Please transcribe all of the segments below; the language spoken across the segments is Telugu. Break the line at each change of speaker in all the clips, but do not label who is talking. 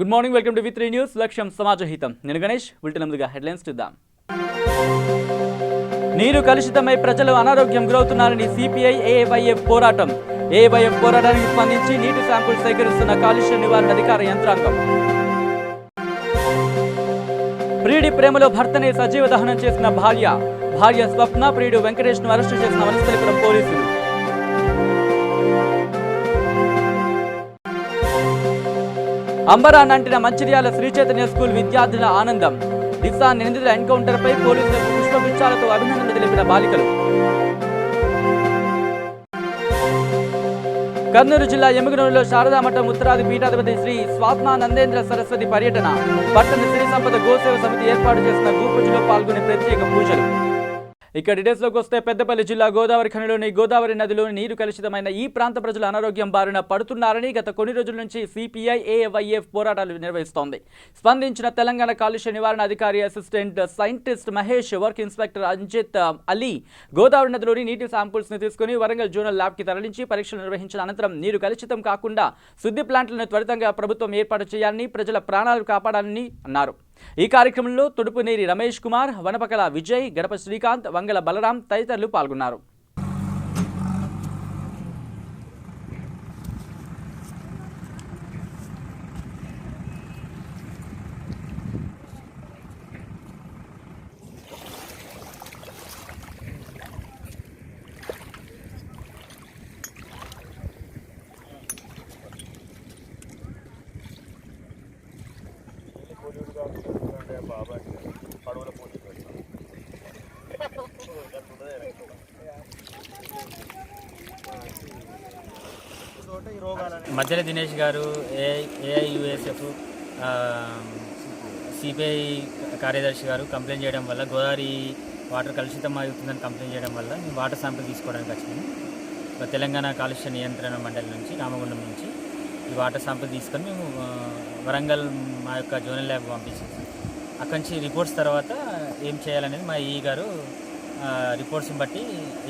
Good morning, welcome to V3 news. లక్ష్యం సమాజహితం. నేను గణేష్. బులెటిన్ ముందుగా హెడ్లైన్స్ చూద్దాం. నీరు కలుషితమై ప్రజలు అనారోగ్యం గురవుతున్నారని సిపిఐ ఏఐవైఎఫ్ పోరాటం. ఏఐవైఎఫ్ పోరాటానికి స్పందించి నీటి శాంపుల్ సేకరిస్తున్న కాలుష్య నివారణ అధికార యంత్రాంగం. ప్రియుడి ప్రేమలో భర్తని సజీవ దహనం చేసిన భార్య స్వప్న, ప్రియుడు వెంకటేష్ ను అరెస్టు చేసిన వనస్థలిపురం పోలీసులు. అంబరాన్నంటిన మంచిర్యాల శ్రీచైతన్య స్కూల్ విద్యార్థుల ఆనందం. దిశా నిందితుల ఎన్కౌంటర్పై పోలీసులకు పుష్పగుచ్చాలతో అభినందనలు తెలిపిన బాలికలు. కర్నూలు జిల్లా ఎమ్మిగనూరులో శారదామఠం ఉత్తరాది పీఠాధిపతి శ్రీ స్వాత్మానందేంద్ర సరస్వతి పర్యటన. పట్టణ సిరి సంపద గోసేవ సమితి ఏర్పాటు చేసిన గోపూజలో పాల్గొనే ప్రత్యేక పూజలు. ఇక డీటెయిల్స్లోకి వస్తే పెద్దపల్లి జిల్లా గోదావరి ఖనిలోని గోదావరి నదిలోని నీరు కలుషితమైన ఈ ప్రాంత ప్రజలు అనారోగ్యం బారిన పడుతున్నారని గత కొన్ని రోజుల నుంచి సిపిఐ ఏఐవైఎఫ్ పోరాటాలు నిర్వహిస్తోంది. స్పందించిన తెలంగాణ కాలుష్య నివారణ అధికారి assistant scientist Mahesh, work inspector Anjith Ali Godavari నదిలోని నీటి శాంపుల్స్ ని తీసుకుని వరంగల్ జోనల్ ల్యాబ్ కి తరలించి పరీక్షలు నిర్వహించిన అనంతరం నీరు కలుషితం కాకుండా శుద్ధి ప్లాంట్లను త్వరితంగా ప్రభుత్వం ఏర్పాటు చేయాలని, ప్రజల ప్రాణాలు కాపాడాలని అన్నారు. ఈ కార్యక్రమంలో తుడుపునేరి రమేష్ కుమార్, వనపకల విజయ్, గడప శ్రీకాంత్, వంగల బలరాం తదితరులు పాల్గొన్నారు.
మధ్యల దినేష్ గారు ఏఐయుఎస్ఎఫ్ సిపిఐ కార్యదర్శి గారు కంప్లైంట్ చేయడం వల్ల గోదావరి వాటర్ కలుషితం అవుతుందని కంప్లైంట్ చేయడం వల్ల మేము వాటర్ శాంపుల్ తీసుకోవడానికి వచ్చినాము. తెలంగాణ కాలుష్య నియంత్రణ మండలి నుంచి, రామగుండం నుంచి ఈ వాటర్ శాంపుల్ తీసుకొని మేము వరంగల్ మా యొక్క జోనల్ ల్యాబ్ పంపించాము. అక్కడి నుంచి రిపోర్ట్స్ తర్వాత ఏం చేయాలనేది మా ఈ గారు రిపోర్ట్స్ని బట్టి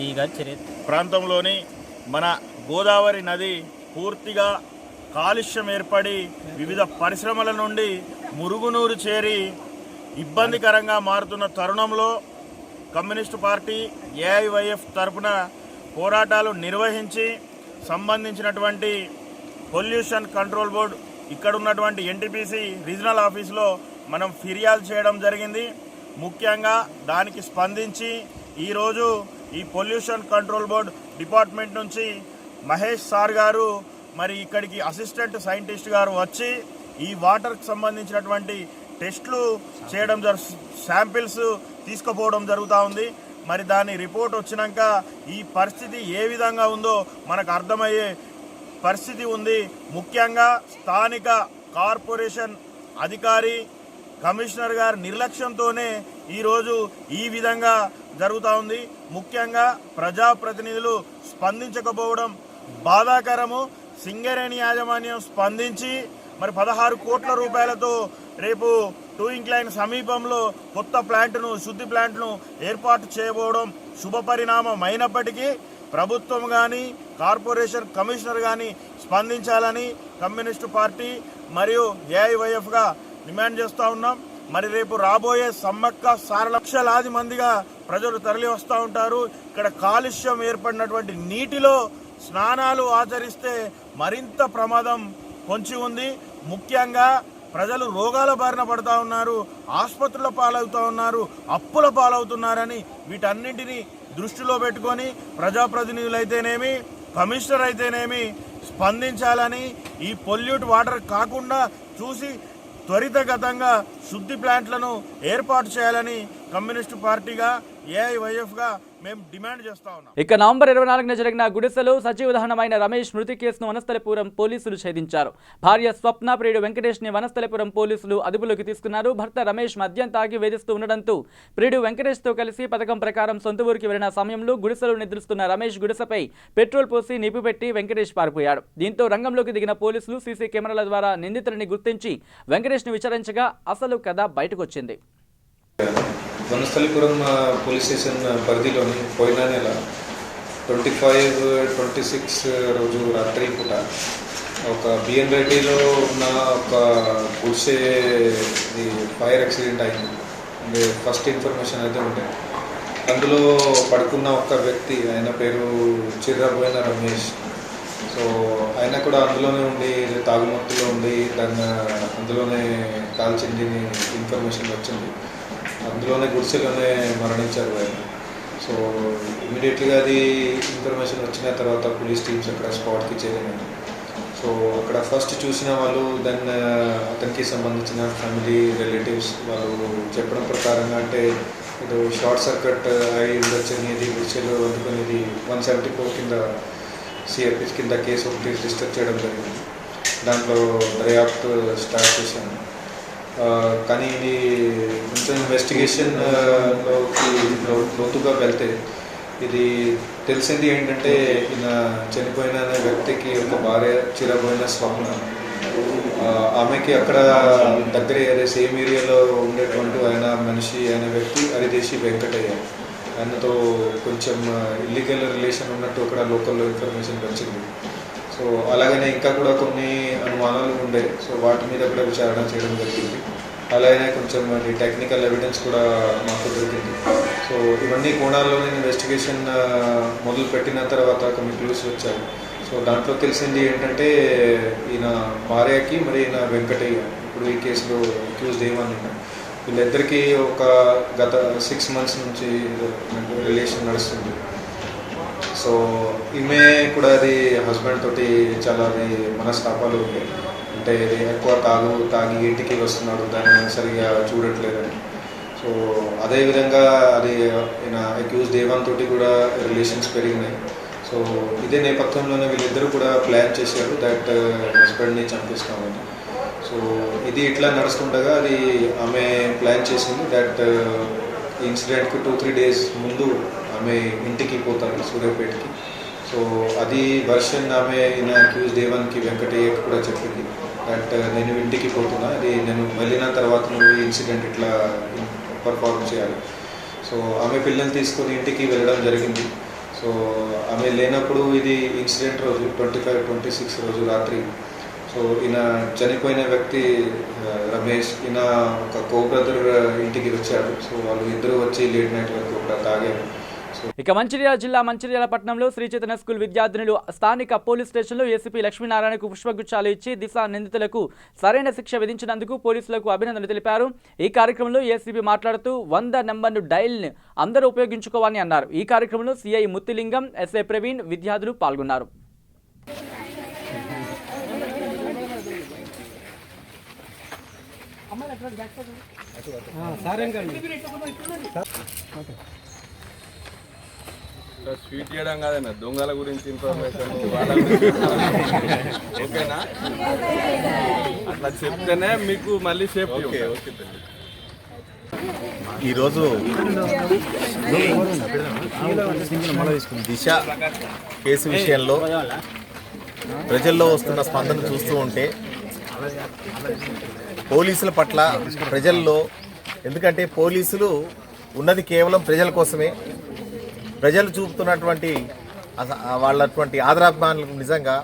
ఈ గారు చర్య.
ప్రాంతంలోని మన గోదావరి నది పూర్తిగా కాలుష్యం ఏర్పడి వివిధ పరిశ్రమల నుండి మురుగునూరు చేరి ఇబ్బందికరంగా మారుతున్న తరుణంలో కమ్యూనిస్టు పార్టీ ఏఐవైఎఫ్ తరపున పోరాటాలు నిర్వహించి సంబంధించినటువంటి పొల్యూషన్ కంట్రోల్ బోర్డు ఇక్కడ ఉన్నటువంటి ఎన్టీపీసీ రీజనల్ ఆఫీస్లో మనం ఫిర్యాదు చేయడం జరిగింది. ముఖ్యంగా దానికి స్పందించి ఈరోజు ఈ పొల్యూషన్ కంట్రోల్ బోర్డు డిపార్ట్మెంట్ నుంచి మహేష్ సార్ గారు మరి ఇక్కడికి అసిస్టెంట్ సైంటిస్ట్ గారు వచ్చి ఈ వాటర్కి సంబంధించినటువంటి టెస్టులు చేయడం శాంపిల్స్ తీసుకుపోవడం జరుగుతూ ఉంది. మరి దాని రిపోర్ట్ వచ్చినాక ఈ పరిస్థితి ఏ విధంగా ఉందో మనకు అర్థమయ్యే పరిస్థితి ఉంది. ముఖ్యంగా స్థానిక కార్పొరేషన్ అధికారి, కమిషనర్ గారి నిర్లక్ష్యంతోనే ఈరోజు ఈ విధంగా జరుగుతూ ఉంది. ముఖ్యంగా ప్రజాప్రతినిధులు స్పందించకపోవడం బాధాకరము. సింగరేణి యాజమాన్యం స్పందించి మరి 16 కోట్ల రూపాయలతో రేపు టూయింగ్ లైన్ సమీపంలో కొత్త ప్లాంట్ను, శుద్ధి ప్లాంట్ను ఏర్పాటు చేయబోవడం శుభపరిణామం అయినప్పటికీ ప్రభుత్వం కానీ కార్పొరేషన్ కమిషనర్ కానీ స్పందించాలని కమ్యూనిస్టు పార్టీ మరియు ఏఐవైఎఫ్గా డిమాండ్ చేస్తూ ఉన్నాం. మరి రేపు రాబోయే సమ్మక్క లక్షలాది మందిగా ప్రజలు తరలి వస్తూ ఉంటారు. ఇక్కడ కాలుష్యం ఏర్పడినటువంటి నీటిలో స్నానాలు ఆచరిస్తే మరింత ప్రమాదం పొంచి ఉంది. ముఖ్యంగా ప్రజలు రోగాల బారిన పడుతూ ఉన్నారు, ఆసుపత్రుల పాలవుతూ ఉన్నారు, అప్పుల పాలవుతున్నారని వీటన్నింటినీ దృష్టిలో పెట్టుకొని ప్రజాప్రతినిధులైతేనేమి, కమిషనర్ అయితేనేమి స్పందించాలని, ఈ పొల్యూట్ వాటర్ కాకుండా చూసి త్వరితగతంగా శుద్ధి ప్లాంట్లను ఏర్పాటు చేయాలని కమ్యూనిస్టు పార్టీగా ఏఐవైఎఫ్గా మేము డిమాండ్ చేస్తా ఉన్నాం.
ఇక నవంబర్ 24న జరిగిన గుడిసెలో సజీవ దహనమైన రమేష్ మృతి కేసును వనస్థలిపురం పోలీసులు ఛేదించారు. భార్య స్వప్న, ప్రియుడు వెంకటేష్ ని వనస్థలిపురం పోలీసులు అదుపులోకి తీసుకున్నారు. భర్త రమేష్ మద్యం తాగి వేధిస్తూ ఉండడంతో ప్రియుడు వెంకటేష్ తో కలిసి పథకం ప్రకారం సొంత ఊరికి వెళ్లిన సమయంలో గుడిసెలో నిద్రిస్తున్న రమేష్ గుడిసెపై పెట్రోల్ పోసి నిప్పు పెట్టి వెంకటేష్ పారిపోయాడు. దీంతో రంగంలోకి దిగిన పోలీసులు సీసీ కెమెరాల ద్వారా నిందితుడిని గుర్తించి వెంకటేష్ ని విచారించగా అసలు కథ బయటకొచ్చింది.
వనస్థలిపురం పోలీస్ స్టేషన్ పరిధిలోని పోయిన నెల 25, 26 రోజు రాత్రి పూట ఒక బిఎన్ఐటీలో ఉన్న ఒక గుడిసే ఫైర్ యాక్సిడెంట్ అయింది. ఫస్ట్ ఇన్ఫర్మేషన్ అయితే ఉండే. అందులో పడుకున్న ఒక వ్యక్తి, ఆయన పేరు చిర్రబోయిన రమేష్. సో ఆయన కూడా అందులోనే ఉండి తాగుమత్తులో ఉండి అందులోనే కాల్చింది ఇన్ఫర్మేషన్ వచ్చింది. అందులోనే గుడిసెలోనే మరణించారు ఆయన. సో ఇమీడియట్గా అది ఇన్ఫర్మేషన్ వచ్చిన తర్వాత పోలీస్ టీమ్స్ అక్కడ స్పాట్కి చేరినాయి. సో అక్కడ ఫస్ట్ చూసిన వాళ్ళు అతనికి సంబంధించిన ఫ్యామిలీ రిలేటివ్స్ వాళ్ళు చెప్పడం ప్రకారంగా అంటే ఇది షార్ట్ సర్క్యూట్ అయి ఉండొచ్చని గుడిసెలో అందుకునేది 174 కింద సిఆర్పిసి కింద కేసు ఒకటి రిజిస్టర్ చేయడం జరిగింది. దాంట్లో దర్యాప్తు స్టార్ట్ చేశాను. కానీ ఇది కొంచెం ఇన్వెస్టిగేషన్లోకి లోతుగా వెళ్తే ఇది తెలిసింది ఏంటంటే ఈయన చనిపోయిన వ్యక్తికి ఒక భార్య చిరబోయిన స్వప్న. ఆమెకి అక్కడ దగ్గర సేమ్ ఏరియాలో ఉండేటువంటి ఆయన వ్యక్తి అరిదేశి వెంకటయ్య. ఆయనతో కొంచెం ఇల్లీగల్ రిలేషన్ ఉన్నట్టు అక్కడ లోకల్లో ఇన్ఫర్మేషన్ వచ్చింది. సో అలాగనే ఇంకా కూడా కొన్ని అనుమానాలు ఉండే. సో వాటి మీద కూడా విచారణ చేయడం జరిగింది. అలాగే కొంచెం అది టెక్నికల్ ఎవిడెన్స్ కూడా మాకు దొరికింది. సో ఇవన్నీ కోణాల్లో నేను ఇన్వెస్టిగేషన్ మొదలు పెట్టిన తర్వాత కొన్ని క్లూస్ వచ్చాయి. సో దాంట్లో తెలిసింది ఏంటంటే ఈయన భార్యకి మరి ఈయన వెంకటయ్య ఇప్పుడు ఈ కేసులో అక్యూజ్డ్ ఏమని వీళ్ళిద్దరికీ ఒక గత 6 months నుంచి రిలేషన్ నడుస్తుంది. సో ఈమె కూడా అది హస్బెండ్ తోటి చాలా అది మనస్తాపాలు ఉంటాయి. అంటే ఇది ఎక్కువ తాగి ఇంటికి వస్తున్నాడు, దాన్ని సరిగా చూడట్లేదని. సో అదేవిధంగా అది ఈయన అక్యూజ్ దేవన్ తోటి కూడా రిలేషన్స్ పెరిగినాయి. సో ఇదే నేపథ్యంలోనే వీళ్ళిద్దరూ కూడా ప్లాన్ చేశారు దట్ హస్బెండ్ని చంపిస్తామని. సో ఇది ఇట్లా నడుస్తుండగా అది ఆమె ప్లాన్ చేసింది దట్ ఈ ఇన్సిడెంట్కి 2-3 days ముందు ఆమె ఇంటికి పోతారు సూర్యాపేటకి. సో అది వర్షన్ ఆమె ఈయన అక్యూజ్ దేవన్కి వెంకటయ్యకి కూడా చెప్పింది దట్ నేను ఇంటికి పోతున్నా, అది నేను వెళ్ళిన తర్వాత నువ్వు ఈ ఇన్సిడెంట్ ఇట్లా పర్ఫార్మ్ చేయాలి. సో ఆమె పిల్లల్ని తీసుకొని ఇంటికి వెళ్ళడం జరిగింది. సో ఆమె లేనప్పుడు ఇది ఇన్సిడెంట్ రోజు 25-26 రోజు రాత్రి. సో ఈయన చనిపోయిన వ్యక్తి రమేష్, ఈయన ఒక కో-బ్రదర్ ఇంటికి వచ్చాడు. సో వాళ్ళు ఇద్దరు వచ్చి లేట్ నైట్ వరకు కూడా తాగారు.
ఇక మంచిర్యాల జిల్లా మంచిర్యాల పట్టణంలో శ్రీ చైతన్య స్కూల్ విద్యార్థినులు స్థానిక పోలీస్ స్టేషన్లో ఏసీపీ లక్ష్మీనారాయణకు పుష్పగుచ్చాలు ఇచ్చి దిశ నిందితులకు సరైన శిక్ష విధించినందుకు పోలీసులకు అభినందనలు తెలిపారు. ఈ కార్యక్రమంలో ఏసీపీ మాట్లాడుతూ 100 నెంబర్ను డైల్ని అందరూ ఉపయోగించుకోవాలని అన్నారు. ఈ కార్యక్రమంలో సిఐ ముత్తిలింగం, ఎస్ఐ ప్రవీణ్, విద్యార్థులు పాల్గొన్నారు.
స్వీట్ చేయడం కాదన్నా, దొంగల గురించి ఇన్ఫర్మేషన్ ఓకేనా, అట్లా చెప్తేనే మీకు మళ్ళీ సేఫ్టీ. ఓకే.
ఈరోజు దిశ కేసు విషయంలో ప్రజల్లో వస్తున్న స్పందన చూస్తూ ఉంటే పోలీసుల పట్ల ప్రజల్లో, ఎందుకంటే పోలీసులు ఉన్నది కేవలం ప్రజల కోసమే, ప్రజలు చూపుతున్నటువంటి వాళ్ళటువంటి ఆదరాభిమానులకు నిజంగా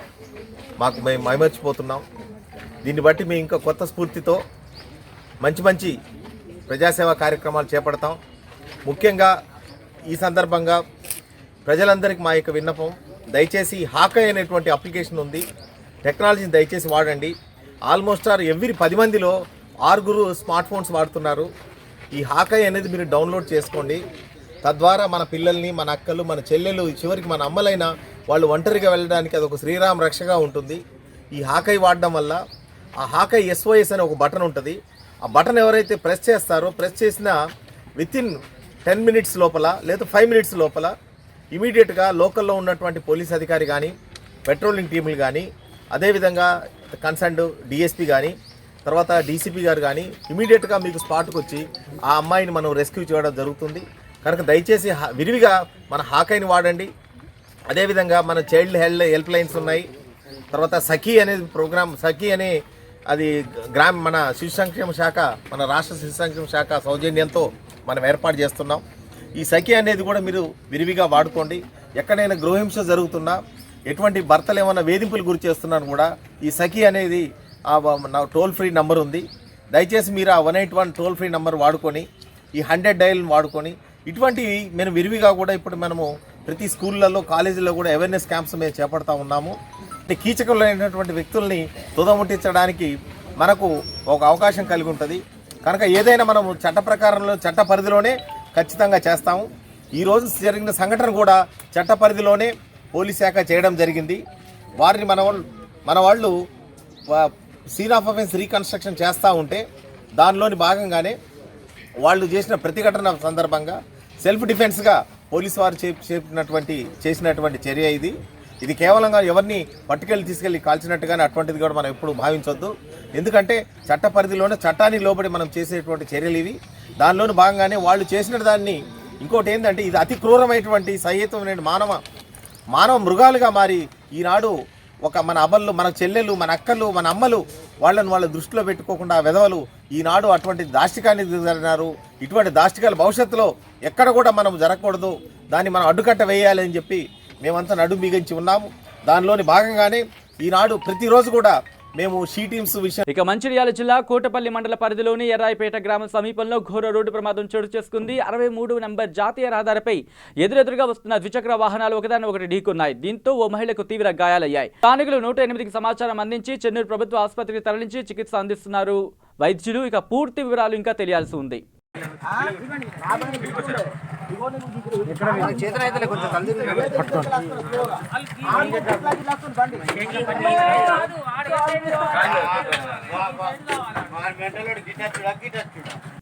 మేము మైమర్చిపోతున్నాం. దీన్ని బట్టి మేము ఇంకా కొత్త స్ఫూర్తితో మంచి ప్రజాసేవా కార్యక్రమాలు చేపడతాం. ముఖ్యంగా ఈ సందర్భంగా ప్రజలందరికీ మా యొక్క విన్నపం, దయచేసి హాకై అనేటువంటి అప్లికేషన్ ఉంది, టెక్నాలజీని దయచేసి వాడండి. ఆల్మోస్ట్ ఎవ్రీ 10 మందిలో 6 స్మార్ట్ ఫోన్స్ వాడుతున్నారు. ఈ హాకై అనేది మీరు డౌన్లోడ్ చేసుకోండి. తద్వారా మన పిల్లల్ని, మన అక్కలు, మన చెల్లెలు, చివరికి మన అమ్మలైనా వాళ్ళు ఒంటరిగా వెళ్ళడానికి అదొక శ్రీరామ రక్షగా ఉంటుంది. ఈ హాకై వాడడం వల్ల ఆ హాకై SOS అనే ఒక బటన్ ఉంటుంది. ఆ బటన్ ఎవరైతే ప్రెస్ చేస్తారో, ప్రెస్ చేసిన వితిన్ 10 minutes లోపల లేదా 5 minutes లోపల ఇమీడియట్గా లోకల్లో ఉన్నటువంటి పోలీస్ అధికారి కానీ, పెట్రోలింగ్ టీములు కానీ, అదేవిధంగా కన్సర్న్డ్ DSP కానీ, తర్వాత DCP గారు కానీ ఇమీడియట్గా మీకు స్పాట్కి వచ్చి ఆ అమ్మాయిని మనం రెస్క్యూ చేయడం జరుగుతుంది. కనుక దయచేసి విరివిగా మన హాకైని వాడండి. అదేవిధంగా మన చైల్డ్ హెల్ప్ లైన్స్ ఉన్నాయి. తర్వాత సఖీ అనేది ప్రోగ్రామ్, సఖీ అనే అది మన శిశు సంక్షేమ శాఖ, మన రాష్ట్ర శిశు సంక్షేమ శాఖ సౌజన్యంతో మనం ఏర్పాటు చేస్తున్నాం. ఈ సఖీ అనేది కూడా మీరు విరివిగా వాడుకోండి. ఎక్కడైనా గృహహింస జరుగుతున్నా ఎటువంటి భర్తలు ఏమైనా వేధింపులు గురి చేస్తున్నాను కూడా ఈ సఖీ అనేది నా టోల్ ఫ్రీ నంబర్ ఉంది. దయచేసి మీరు ఆ 181 టోల్ ఫ్రీ నంబర్ వాడుకొని ఈ 100 డైల్ వాడుకొని ఇటువంటివి మేము విరివిగా కూడా ఇప్పుడు మనము ప్రతి స్కూళ్ళల్లో కాలేజీల్లో కూడా అవేర్నెస్ క్యాంప్స్ మేము చేపడతా ఉన్నాము. అంటే కీచకులైనటువంటి వ్యక్తుల్ని తుదముట్టించడానికి మనకు ఒక అవకాశం కలిగి ఉంటుంది కనుక ఏదైనా మనము చట్ట ప్రకారంలో చట్ట పరిధిలోనే ఖచ్చితంగా చేస్తాము. ఈరోజు జరిగిన సంఘటన కూడా చట్ట పరిధిలోనే పోలీస్ శాఖ చేయడం జరిగింది. వారిని మన వాళ్ళు సీన్ ఆఫ్ అఫెన్స్ రీకన్స్ట్రక్షన్ చేస్తూ ఉంటే దానిలోని భాగంగానే వాళ్ళు చేసిన ప్రతిఘటన సందర్భంగా సెల్ఫ్ డిఫెన్స్గా పోలీసు వారు చేసినటువంటి చర్య ఇది కేవలంగా ఎవరిని పట్టుకెళ్ళి తీసుకెళ్ళి కాల్చినట్టుగానే అటువంటిది కూడా మనం ఎప్పుడు భావించొద్దు. ఎందుకంటే చట్ట పరిధిలోనే చట్టానికి లోబడి మనం చేసేటువంటి చర్యలు ఇవి. దానిలోని భాగంగానే వాళ్ళు చేసిన దాన్ని ఇంకోటి ఏంటంటే ఇది అతి క్రూరమైనటువంటి సహేతుమైన మానవ మృగాలుగా మారి ఈనాడు మన అబ్బళ్ళు, మన చెల్లెలు, మన అక్కలు, మన అమ్మలు వాళ్ళ దృష్టిలో పెట్టుకోకుండా వెధవలు ఈనాడు అటువంటి దాష్టికాన్ని జరిగినారు. ఇటువంటి దాష్టికాలు భవిష్యత్తులో ఎక్కడ కూడా మనం జరగకూడదు, దాన్ని మనం అడ్డుకట్ట వేయాలని చెప్పి మేమంతా నడుం బిగించి ఉన్నాము. దానిలోని భాగంగానే ఈనాడు ప్రతిరోజు కూడా మేము షీ టీమ్స్ విషయం.
ఇక మంచిర్యాల జిల్లా కోటపల్లి మండల పరిధిలోని ఎర్రాయిపేట గ్రామం సమీపంలో ఘోర రోడ్డు ప్రమాదం చోటు చేసుకుంది. 63 నంబర్ జాతీయ రహదారిపై ఎదురెదురుగా వస్తున్న ద్విచక్ర వాహనాలు ఒకదాన్ని ఒకటి ఢీకొన్నాయి. దీంతో ఓ మహిళకు తీవ్ర గాయాలయ్యాయి. స్థానికులు 108కి సమాచారం అందించి చెన్నూరు ప్రభుత్వ ఆసుపత్రికి తరలించి చికిత్స అందిస్తున్నారు వైద్యులు. ఇక పూర్తి వివరాలు ఇంకా తెలియాల్సి ఉంది.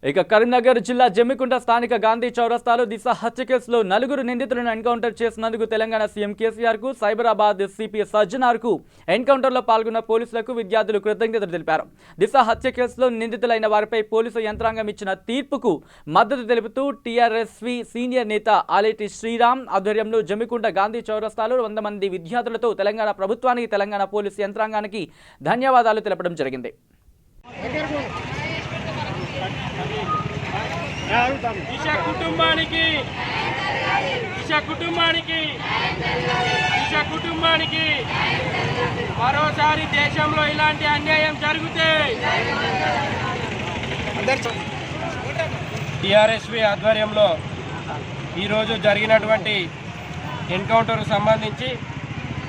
ఇక కరీంనగర్ జిల్లా జమ్మికుంట స్థానిక గాంధీ చౌరస్తాలో దిశ హత్య కేసులో 4 నిందితులను ఎన్కౌంటర్ చేసినందుకు తెలంగాణ సీఎం కేసీఆర్ కు, సైబరాబాద్ సిపి సజ్జనార్ కు ఎన్కౌంటర్ లో పాల్గొన్న పోలీసులకు విద్యార్థులు కృతజ్ఞతలు తెలిపారు. దిశ హత్య కేసులో నిందితులైన వారిపై పోలీసు యంత్రాంగం ఇచ్చిన తీర్పుకు మద్దతు తెలుపుతూ టీఆర్ఎస్వి సీనియర్ నేత ఆలేటి శ్రీరామ్ ఆధ్వర్యంలో జమ్మికుంట గాంధీ చౌరస్తాలో 100 మంది విద్యార్థులతో తెలంగాణ ప్రభుత్వానికి, తెలంగాణ పోలీసు యంత్రాంగానికి ధన్యవాదాలు తెలపడం జరిగింది.
దిశ కుటుంబానికి మరోసారి దేశంలో ఇలాంటి అన్యాయం జరిగితే టీఆర్ఎస్వి ఆధ్వర్యంలో ఈరోజు జరిగినటువంటి ఎన్కౌంటర్కు సంబంధించి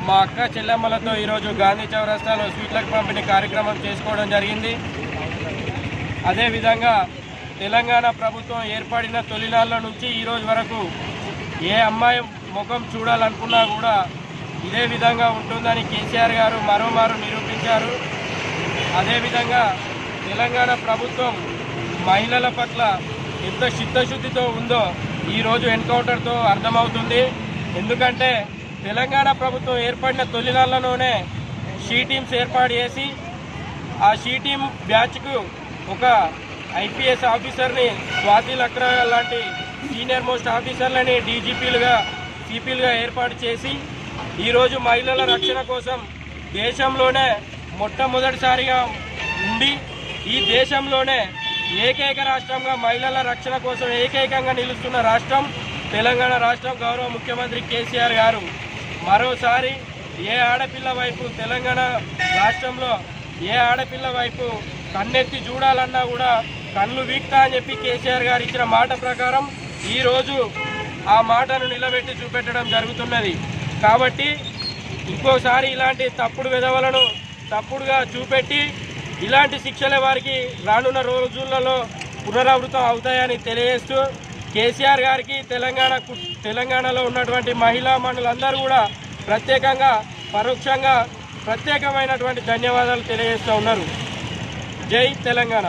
మా అక్క చెల్లెమ్మలతో ఈరోజు గాంధీ చౌరస్తాలో స్వీట్లకు పంపిణీ కార్యక్రమం చేసుకోవడం జరిగింది. అదేవిధంగా తెలంగాణ ప్రభుత్వం ఏర్పడిన తొలినాళ్ళ నుంచి ఈరోజు వరకు ఏ అమ్మాయి ముఖం చూడాలనుకున్నా కూడా ఇదే విధంగా ఉంటుందని కేసీఆర్ గారు మరోమారు నిరూపించారు. అదేవిధంగా తెలంగాణ ప్రభుత్వం మహిళల పట్ల ఎంత చిత్తశుద్ధితో ఉందో ఈరోజు ఎన్కౌంటర్తో అర్థమవుతుంది. ఎందుకంటే తెలంగాణ ప్రభుత్వం ఏర్పడిన తొలినాళ్ళలోనే షీ టీమ్స్ ఏర్పాటు చేసి ఆ షీ టీమ్ బ్యాచ్కు ఒక ఐపీఎస్ ఆఫీసర్ని, స్వాతి లక్రా లాంటి సీనియర్ మోస్ట్ ఆఫీసర్లని డీజీపీలుగా, సిపిలుగా ఏర్పాటు చేసి ఈరోజు మహిళల రక్షణ కోసం దేశంలోనే మొట్టమొదటిసారిగా ఉండి ఈ దేశంలోనే ఏకైక రాష్ట్రంగా మహిళల రక్షణ కోసం ఏకైకంగా నిలుస్తున్న రాష్ట్రం తెలంగాణ రాష్ట్రం. గౌరవ ముఖ్యమంత్రి కేసీఆర్ గారు మరోసారి ఏ ఆడపిల్ల వైపు తెలంగాణ రాష్ట్రంలో ఏ ఆడపిల్ల వైపు కన్నెత్తి చూడాలన్నా కూడా కళ్ళు వీక్తా అని చెప్పి కేసీఆర్ గారు ఇచ్చిన మాట ప్రకారం ఈరోజు ఆ మాటను నిలబెట్టి చూపెట్టడం జరుగుతున్నది. కాబట్టి ఇంకోసారి ఇలాంటి తప్పుడు విధవలను తప్పుడుగా చూపెట్టి ఇలాంటి శిక్షలే వారికి రానున్న రోజులలో పునరావృతం అవుతాయని తెలియజేస్తూ కేసీఆర్ గారికి తెలంగాణలో ఉన్నటువంటి మహిళా మండలందరూ కూడా ప్రత్యేకంగా పరోక్షంగా ప్రత్యేకమైనటువంటి ధన్యవాదాలు తెలియజేస్తూ ఉన్నారు. జై తెలంగాణ.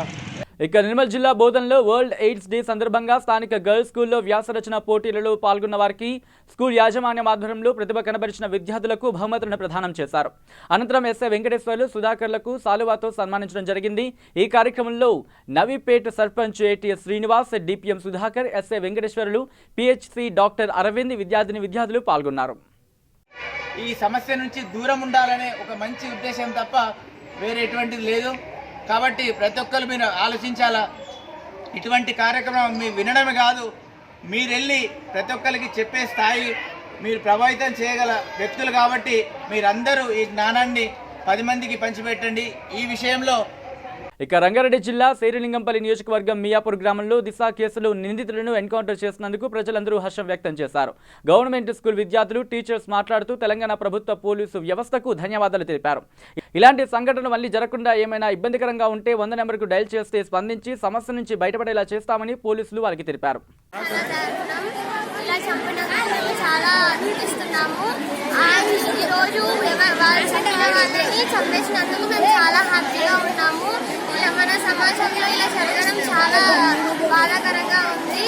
ఇక నిర్మల్ జిల్లా బోధన్లో వరల్డ్ ఎయిడ్స్ డే సందర్భంగా స్థానిక గర్ల్స్ స్కూల్లో వ్యాసరచన పోటీలలో పాల్గొన్న వారికి స్కూల్ యాజమాన్యం ఆధ్వర్యంలో ప్రతిభ కనబరిచిన విద్యార్థులకు బహుమతులను ప్రదానం చేశారు. అనంతరం ఎస్ఐ వెంకటేశ్వర్లు సుధాకర్లకు సాలువాతో సన్మానించడం జరిగింది. ఈ కార్యక్రమంలో Navipet sarpanch A T S Srinivas, DPM Sudhakar, SI Venkateswarlu, PHC doctor Aravind, విద్యార్థులు పాల్గొన్నారు.
ఈ సమస్య నుంచి దూరం ఉండాలనే ఒక మంచి ఉద్దేశం తప్ప వేరే ఎటువంటిది లేదు. కాబట్టి ప్రతి ఒక్కరు మీరు ఆలోచించాలా. ఇటువంటి కార్యక్రమం మీరు వినడమే కాదు, మీరు వెళ్ళి ప్రతి ఒక్కరికి చెప్పే స్థాయి మీరు ప్రభావితం చేయగల వ్యక్తులు కాబట్టి మీరందరూ ఈ జ్ఞానాన్ని 10 మందికి పంచిపెట్టండి. ఈ విషయంలో
ఇక రంగారెడ్డి జిల్లా శేరిలింగంపల్లి నియోజకవర్గం మియాపూర్ గ్రామంలో దిశ కేసులో నిందితులను ఎన్కౌంటర్ చేసినందుకు ప్రజలందరూ హర్షం వ్యక్తం చేశారు. గవర్నమెంట్ స్కూల్ విద్యార్థులు, టీచర్స్ మాట్లాడుతూ తెలంగాణ ప్రభుత్వ పోలీసు వ్యవస్థకు ధన్యవాదాలు తెలిపారు. ఇలాంటి సంఘటనలు మళ్లీ జరగకుండా ఏమైనా ఇబ్బందికరంగా ఉంటే 100 నెంబర్కు డయల్ చేస్తే స్పందించి సమస్య నుంచి బయటపడేలా చేస్తామని పోలీసులు వారికి తెలిపారు.
ఇలా చంపినందుకు చాలా ఆనందిస్తున్నాము. ఈరోజు వాళ్ళు చంపిన వాళ్ళని చంపేసినందుకు మేము చాలా హ్యాపీగా ఉన్నాము. ఇలా మన సమాజంలో ఇలా జరగడం చాలా బాధాకరంగా ఉంది.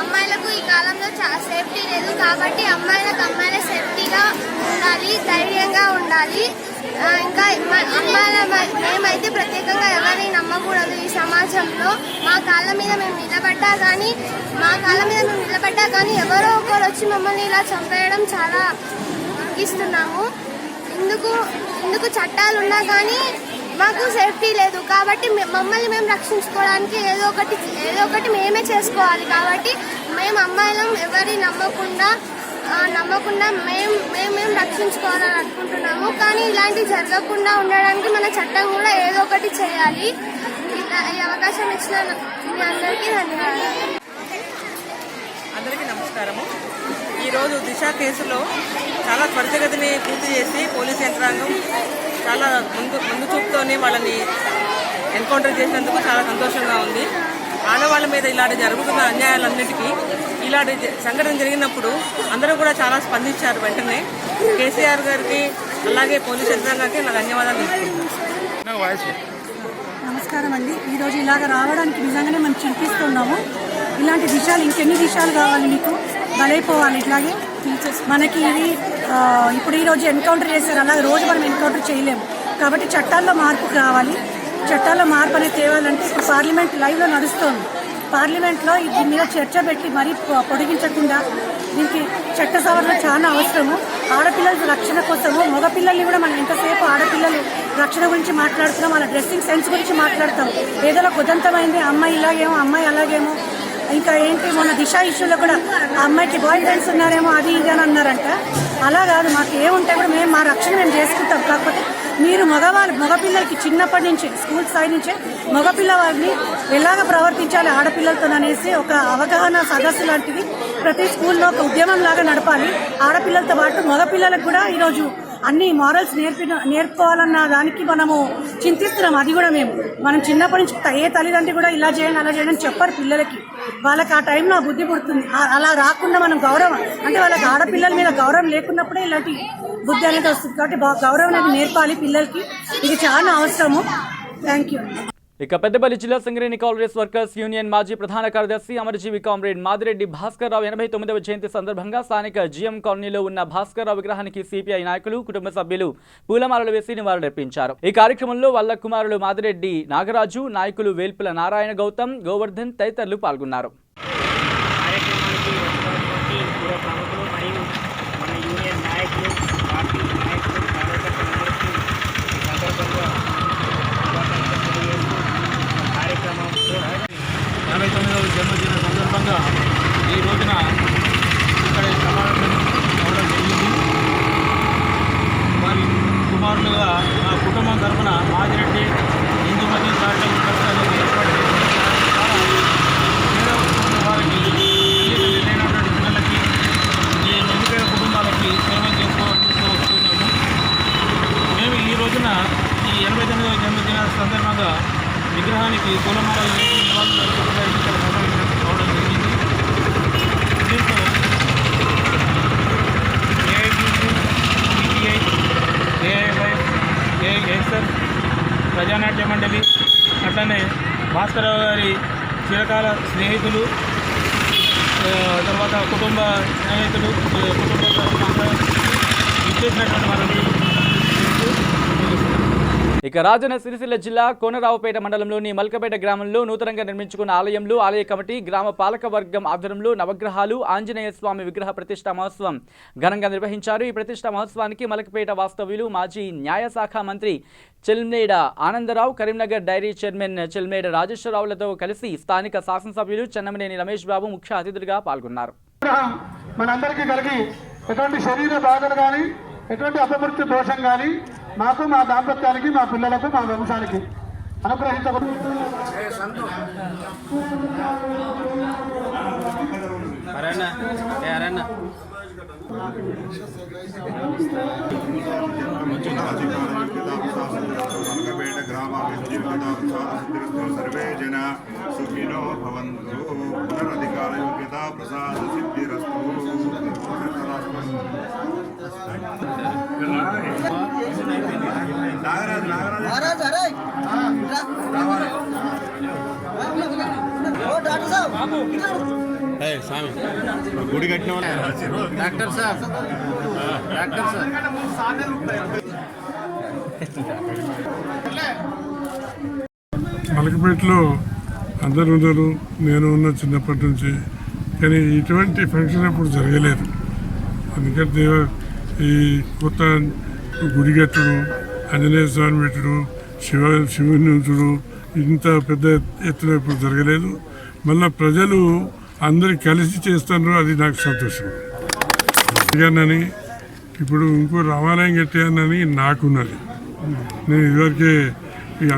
అమ్మాయిలకు ఈ కాలంలో సేఫ్టీ లేదు కాబట్టి అమ్మాయిల సేఫ్టీగా ఉండాలి, ధైర్యంగా ఉండాలి. ఇంకా మేమైతే ప్రత్యేకంగా ఎవరిని నమ్మకూడదు. ఈ సమాజంలో మా కాళ్ళ మీద మేము నిలబడ్డా కానీ ఎవరో ఒకరు వచ్చి మమ్మల్ని ఇలా చంపేయడం చాలా దుఃఖిస్తున్నాము. ఇందుకు చట్టాలు ఉన్నా కానీ మాకు సేఫ్టీ లేదు కాబట్టి మమ్మల్ని మేము రక్షించుకోవడానికి ఏదో ఒకటి మేమే చేసుకోవాలి. కాబట్టి మేము అమ్మాయిలం ఎవరిని నమ్మకుండా మేము రక్షించుకోవాలని అనుకుంటున్నాము. కానీ ఇలాంటివి జరగకుండా ఉండడానికి మన చట్టం కూడా ఏదో ఒకటి చేయాలి. ఈ అవకాశం ఇచ్చిన అందరికీ ధన్యవాదాలు.
అందరికీ నమస్కారము. ఈరోజు దిశ కేసులో చాలా త్వరితగతిని పూర్తి చేసి పోలీస్ యంత్రాంగం చాలా ముందు చూపుతోనే వాళ్ళని ఎన్కౌంటర్ చేసినందుకు చాలా సంతోషంగా ఉంది. ఆడవాళ్ళ మీద ఇలాంటి జరుగుతున్న అన్యాయాలన్నిటికీ ఇలాంటి సంఘటన జరిగినప్పుడు అందరూ కూడా చాలా స్పందించారు. వెంటనే కేసీఆర్ గారికి అలాగే పోలీస్ యంత్రాంగానికి నా ధన్యవాదాలు తెలుపుతున్నాను.
నమస్కారం అండి. ఈరోజు ఇలాగ రావడానికి నిజంగానే మనం చింతిస్తున్నాము. ఇలాంటి విషయాలు ఇంకెన్ని విషయాలు కావాలి మీకు బలైపోవాలి. ఇట్లాగే మనకి ఇది ఇప్పుడు ఈరోజు ఎన్కౌంటర్ చేశారు, అలాగే రోజు మనం ఎన్కౌంటర్ చేయలేము. కాబట్టి చట్టాల్లో మార్పు కావాలి. చట్టాల్లో మార్పు అనేది తేవాలంటే ఇప్పుడు పార్లమెంట్ లైవ్లో నడుస్తోంది. పార్లమెంట్లో దీని మీద చర్చ పెట్టి మరీ పొడిగించకుండా దీనికి చట్ట సవరణ చాలా అవసరము. ఆడపిల్లల రక్షణ కోసము మగపిల్లల్ని కూడా మనం ఎంతసేపు ఆడపిల్లలు రక్షణ గురించి మాట్లాడుతున్నాం, వాళ్ళ డ్రెస్సింగ్ సెన్స్ గురించి మాట్లాడతాం. ఏదో కుదంతమైంది, అమ్మాయి ఇలాగేమో అమ్మాయి అలాగేమో. ఇంకా ఏంటి మొన్న దిశ ఇష్యూలో కూడా ఆ అమ్మాయికి బాయ్ ఫ్రెండ్స్ ఉన్నారేమో అది ఇది అని అన్నారంట. అలా కాదు, మాకు ఏముంటే కూడా మేము మా రక్షణ మేము చేసుకుంటాం. కాకపోతే మీరు మగపిల్లలకి చిన్నప్పటి నుంచి స్కూల్ స్థాయి నుంచే మగపిల్లవారిని ఎలాగ ప్రవర్తించాలి ఆడపిల్లలతో అనేసి ఒక అవగాహన సదస్సు లాంటిది ప్రతి స్కూల్లో ఒక ఉద్యమం లాగా నడపాలి. ఆడపిల్లలతో పాటు మగపిల్లలకు కూడా ఈరోజు అన్ని మారల్స్ నేర్పుకోవాలన్న దానికి మనము చింతిస్తున్నాం. అది కూడా మనం చిన్నప్పటి నుంచి ఏ తల్లిదండ్రులు కూడా ఇలా చేయండి అలా చేయండి అని చెప్పారు పిల్లలకి. వాళ్ళకి ఆ టైంలో బుద్ధి పుడుతుంది. అలా రాకుండా మనం గౌరవం అంటే వాళ్ళకి ఆడపిల్లల మీద గౌరవం లేకున్నప్పుడే ఇలాంటి బుద్ధి అనేది వస్తుంది. కాబట్టి గౌరవం అనేది నేర్పాలి పిల్లలకి. ఇది చాలా అవసరము. Thank you.
ఇక పెద్దపల్లి జిల్లా సింగరేణి కాలరీస్ వర్కర్స్ యూనియన్ మాజీ ప్రధాన కార్యదర్శి అమరజీవి కామ్రేడ్ మాదిరెడ్డి భాస్కర్ రావు 89వ జయంతి సందర్భంగా స్థానిక జిఎం కాలనీలో ఉన్న భాస్కర్ రావు విగ్రహానికి సిపిఐ నాయకులు, కుటుంబ సభ్యులు పూలమాలలు వేసి నివాళులర్పించారు. ఈ కార్యక్రమంలో వాళ్ళ కుమారులు మాదిరెడ్డి నాగరాజు, నాయకులు వేల్పుల నారాయణ గౌతమ్, గోవర్ధన్ తదితరులు పాల్గొన్నారు.
జన్మదిన సందర్భంగా ఈ రోజున ఇక్కడ సమావేశం అవడం జరిగింది. వారి కుమారులుగా మా కుటుంబం తరఫున మాదిరెడ్డి హిందూమతి చారిటబుల్ ట్రస్ట్ అనేది ఏర్పాటు చేసింది. పేద వారికి తల్లిదండ్రులు లేనటువంటి పిల్లలకి ఈ నిరుపేద కుటుంబాలకి సేవ చేస్తూ వస్తున్నాము. మేము ఈ రోజున ఈ 89వ జన్మదిన సందర్భంగా విగ్రహానికి పూలమాలలు వేసి నివాళులు ఇక్కడ సమావేశం జరిగింది. దీంతో ఏఐటీసీ, సిపిఐ, ఏఐవై, ఏఎస్ఎఫ్, ప్రజానాట్య మండలి, అట్లనే భాస్కరరావు గారి చిరకాల స్నేహితులు, తర్వాత కుటుంబ స్నేహితులు, కుటుంబ ఇచ్చేసినటువంటి వారిని
ఇక రాజన్న సిరిసిల్ల జిల్లా కోనరావుపేట మండలంలోని మల్కపేట గ్రామంలో నూతనంగా నిర్మించుకున్న ఆలయంలో ఆలయ కమిటీ, గ్రామ పాలక వర్గం ఆధ్వర్యంలో నవగ్రహాలు, ఆంజనేయ స్వామి విగ్రహ ప్రతిష్ఠా మహోత్సవం ఘనంగా నిర్వహించారు. ఈ ప్రతిష్ఠా మహోత్సవానికి మల్కపేట వాస్తవ్యులు మాజీ న్యాయశాఖ మంత్రి చెల్మేడ ఆనందరావు, కరీంనగర్ డైరీ చైర్మన్ చెల్మేడ రాజేశ్వరరావులతో కలిసి స్థానిక శాసనసభ్యులు చెన్నమనేని రమేష్ బాబు ముఖ్య అతిథులుగా పాల్గొన్నారు.
మనందరికీ కలిగి ఎటువంటి శరీర బాధలు కానీ ఎటువంటి అపమృత్యు దోషం కానీ మాకు, మా దాంపత్యానికి, మా పిల్లలకు, మా వంశానికి అనుగ్రహించ.
సర్వే జన సుఖినో భవంతు. పునరధికార యోగ్యత ప్రసాద సిద్ధిరస్తు. గుడి కట్టిన డాక్టర్ సార్, డాక్టర్ సార్
మలకపేటలో అందరు ఉన్నారు, నేను ఉన్న చిన్నప్పటి నుంచి. కానీ ఇటువంటి ఫంక్షన్ అప్పుడు జరగలేదు. అందుకంటే ఈ కొత్త గుడి కట్టడం, ఆంజనేయ స్వామి పెట్టడం, శివుని ఉంచడం ఇంత పెద్ద ఎత్తున ఇప్పుడు జరగలేదు. మళ్ళీ ప్రజలు అందరు కలిసి చేస్తున్నారు, అది నాకు సంతోషం. అందుకని ఇప్పుడు ఇంకో రామాలయం కట్టానని నాకున్నది. నేను ఇదివరకే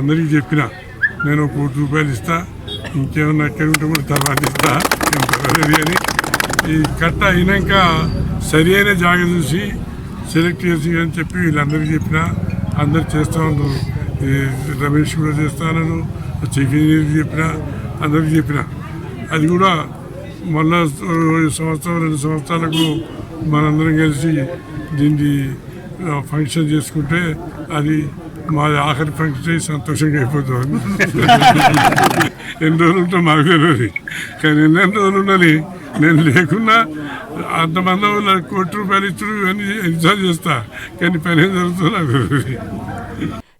అందరికీ చెప్పిన, నేను ₹1 కోటి ఇస్తా, ఇంకేమన్నా అక్కడ ఉంటే కూడా తర్వాత ఇస్తా అని. ఈ కట్ట అయినాక సరి అయిన జాగ చూసి సెలెక్ట్ చేసి అని చెప్పి వీళ్ళందరికీ చెప్పిన, అందరు చేస్తూ ఉన్నారు. రమేష్ కూడా చేస్తానను, చీఫ్ ఇంజనీర్కి చెప్పిన, అందరికీ చెప్పిన. అది కూడా మళ్ళా సంవత్సరం 2 సంవత్సరాలకు మనందరం కలిసి దీన్ని ఫంక్షన్ చేసుకుంటే అది మాది ఆఖరి ఫంక్షన్ సంతోషంగా అయిపోతుంది. ఎన్ని రోజులు ఉంటే మాకు తెలియదు, కానీ ఎన్ని రోజులు ఉండాలి. నేను లేకున్నా అంతమంది వాళ్ళు ₹1 కోటి ఇచ్చుడు ఇవన్నీ ఎన్నిసార్లు చేస్తా, కానీ పని ఏం జరుగుతుందో నాకు తెలియదు.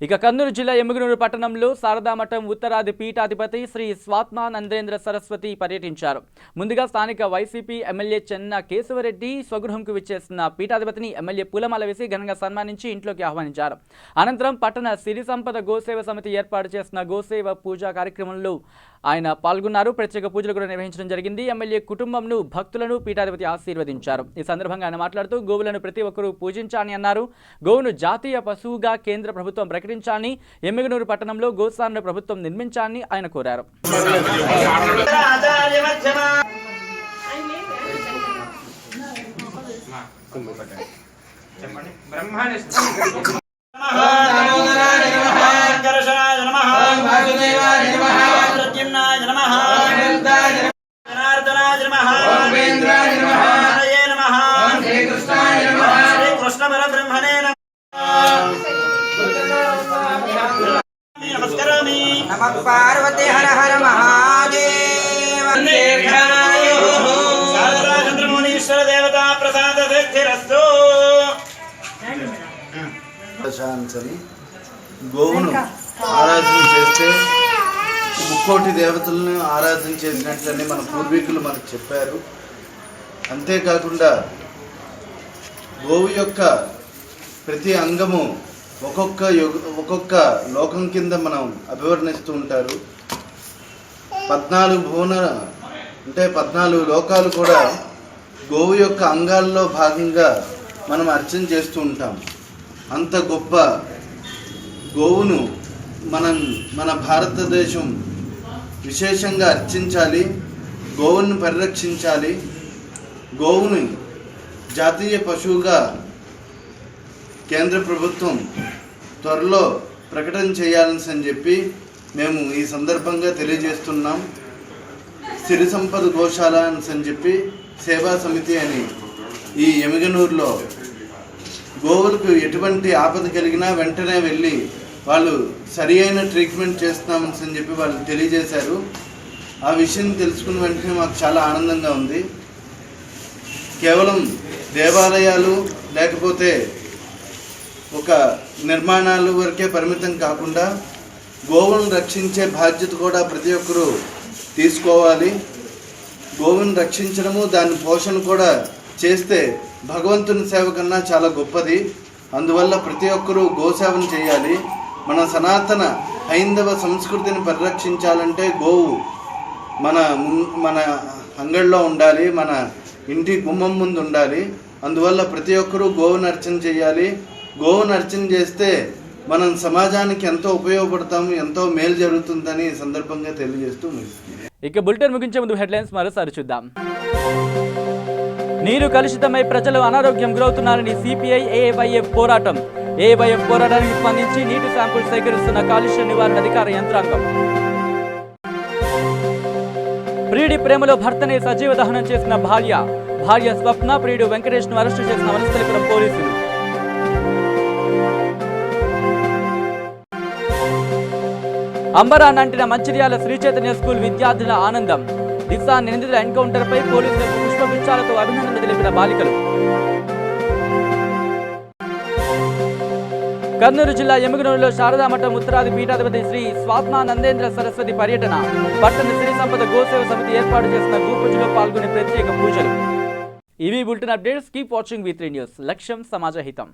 ఇక కర్నూలు జిల్లా ఎమ్మిగనూరు పట్టణంలో శారదామఠం ఉత్తరాది పీఠాధిపతి శ్రీ స్వాత్మానందేంద్ర సరస్వతి పర్యటించారు. ముందుగా స్థానిక వైసీపీ ఎమ్మెల్యే చెన్న కేశవరెడ్డి స్వగృహంకు విచ్చేసిన పీఠాధిపతిని ఎమ్మెల్యే పూలమాల వేసి ఘనంగా సన్మానించి ఇంట్లోకి ఆహ్వానించారు. అనంతరం పట్టణ సిరి సంపద గోసేవ సమితి ఏర్పాటు చేసిన గోసేవ పూజా కార్యక్రమంలో ఆయన పాల్గొన్నారు. ప్రత్యేక పూజలు కూడా నిర్వహించడం జరిగింది. ఎమ్మెల్యే కుటుంబంను, భక్తులను పీఠాధిపతి ఆశీర్వదించారు. ఈ సందర్భంగా ఆయన మాట్లాడుతూ గోవులను ప్రతి ఒక్కరూ పూజించాలని అన్నారు. గోవును జాతీయ పశువుగా కేంద్ర ప్రభుత్వం ప్రకటించాలని, ఎమ్మిగనూరు పట్టణంలో గోశాలను ప్రభుత్వం నిర్మించాలని ఆయన కోరారు.
పార్వతి హర హర మహాదేవ. చంద్రమౌళీశ్వర దేవతా ప్రసాద సిద్ధిరస్తు.
గోవును ఆరాధన చేస్తే 3 కోటి దేవతలను ఆరాధన చేసినట్లని మన పూర్వీకులు మనకు చెప్పారు. అంతేకాకుండా గోవు యొక్క ప్రతి అంగము ఒక్కొక్క లోకం కింద మనం అభివర్ణిస్తూ ఉంటారు. 14 భువన అంటే 14 లోకాలు కూడా గోవు యొక్క అంగాల్లో భాగంగా మనం అర్చన చేస్తూ ఉంటాం. అంత గొప్ప గోవును మన భారతదేశం విశేషంగా అర్చించాలి, గోవును పరిరక్షించాలి. గోవుని జాతీయ పశువుగా కేంద్ర ప్రభుత్వం త్వరలో ప్రకటన చేయాలని చెప్పి మేము ఈ సందర్భంగా తెలియజేస్తున్నాం. సిరి సంపద గోశాల అని చెప్పి సేవా సమితి అని ఈ ఎమ్మిగనూరులో గోవులకు ఎటువంటి ఆపద కలిగినా వెంటనే వెళ్ళి వాళ్ళు సరి అయిన ట్రీట్మెంట్ చేస్తున్నామని చెప్పి వాళ్ళు తెలియజేశారు. ఆ విషయం తెలుసుకున్న వెంటనే మాకు చాలా ఆనందంగా ఉంది. కేవలం దేవాలయాలు లేకపోతే ఒక నిర్మాణాల వరకే పరిమితం కాకుండా గోవులను రక్షించే బాధ్యత కూడా ప్రతి ఒక్కరూ తీసుకోవాలి. గోవును రక్షించడము, దాని పోషణ కూడా చేస్తే భగవంతుని సేవ కన్నా చాలా గొప్పది. అందువల్ల ప్రతి ఒక్కరూ గోసేవను చేయాలి. మన సనాతన హైందవ సంస్కృతిని పరిరక్షించాలంటే గోవు మన అంగళ్ళలో ఉండాలి, మన ఇంటి గుమ్మం ముందు ఉండాలి. అందువల్ల ప్రతి ఒక్కరూ గోవును అర్చన చేయాలి. గోవును అర్చన చేస్తే మనం సమాజానికి ఎంతో ఉపయోగపడతాము, ఎంతో మేలు జరుగుతుందని ఈ సందర్భంగా తెలియజేస్తూ ముగిస్తుంది.
ఇక బులెటిన్ ముగించే ముందు హెడ్లైన్స్ మరోసారి చూద్దాం. నీరు కలుషితమై ప్రజలు అనారోగ్యం గురవుతున్నారని సిపిఐ ఏఐవైఎఫ్ పోరాటం. ఏఐవైఎఫ్ పోరాటానికి స్పందించి నీటి శాంపుల్ సేకరిస్తున్న కాలుష్య నివారణ అధికార యంత్రాంగం. ప్రియుడి ప్రేమలో భర్తని సజీవ దహనం చేసిన భార్య స్వప్న, ప్రియుడు వెంకటేష్ ను అరెస్టు చేసిన వనస్థలిపురం పోలీసులు. అంబరాన్నంటిన మంచిర్యాల శ్రీ చైతన్య స్కూల్ విద్యార్థుల ఆనందం. దిశ నిందితుల ఎన్కౌంటర్ పై పోలీసులకు పుష్పగుచ్చాలతో అభినందనలు తెలిపిన బాలికలు. కర్నూలు జిల్లా ఎమ్మిగనూరులో శారదామఠం ఉత్తరాది పీఠాధిపతి శ్రీ స్వాత్మానందేంద్ర సరస్వతి పర్యటన. పట్టణ శ్రీ సంపద గోసేవ సమితి ఏర్పాటు చేసిన గోపూజలో పాల్గొనే ప్రత్యేక పూజలు. ఇవి bulletin updates. Keep watching V3 news. లక్ష్యం సమాజ హితం.